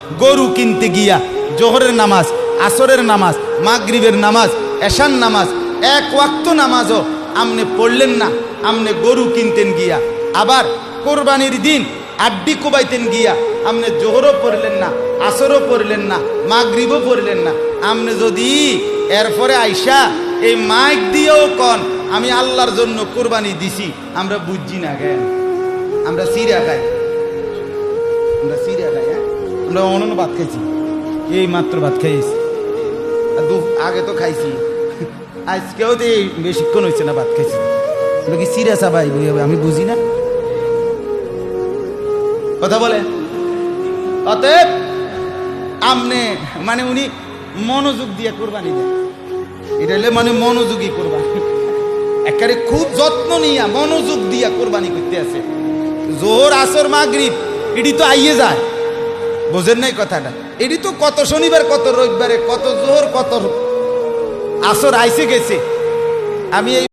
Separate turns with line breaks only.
গরু কিনতে গিয়া জোহরের নামাজ, আসরের নামাজ, মাগরিবের নামাজ, এশার নামাজ, এক ওয়াক্ত নামাজও আমনে পড়লেন না, আমনে গরু কিনতেন গিয়া। আবার কোরবানির দিন আড্ডি কোবাইতেন গিয়া আমনে জোহরও পড়লেন না, আসরও পড়লেন না, মাগরিবও পড়লেন না। আমনে যদি এরপরে আইসা এই মাইক দিয়েও কন আমি আল্লাহর জন্য কোরবানি দিছি, আমরা বুঝছি না কেন? আমরা সিরিয়া খাই, আমরা সিরিয়া খাই। হ্যাঁ, আমরা অনন্য ভাত খাইছি, এই মাত্র ভাত খাইছি, আগে তো খাইছি, আজকেও তো বেশিক্ষণ হয়েছে না ভাত খাইছি। আমরা কি সিরিয়াস ভাই? আমি বুঝি না কথা বলে। অতএব আমনে মানে উনি মনোযোগ দিয়ে কোরবানি দেন, এটা হলে মানে মনোযোগী কোরবানি, একেবারে খুব যত্ন নিয়া মনোযোগ দিয়া কোরবানি করতে আছে। জোহর আসর মাগরিব এটি তো আইয়ে যায়, বোঝেন নাই কথাটা? এটি তো কত শনিবার, কত রবিবারে, কত জোহর, কত আসর আইসে গেছে। আমি এই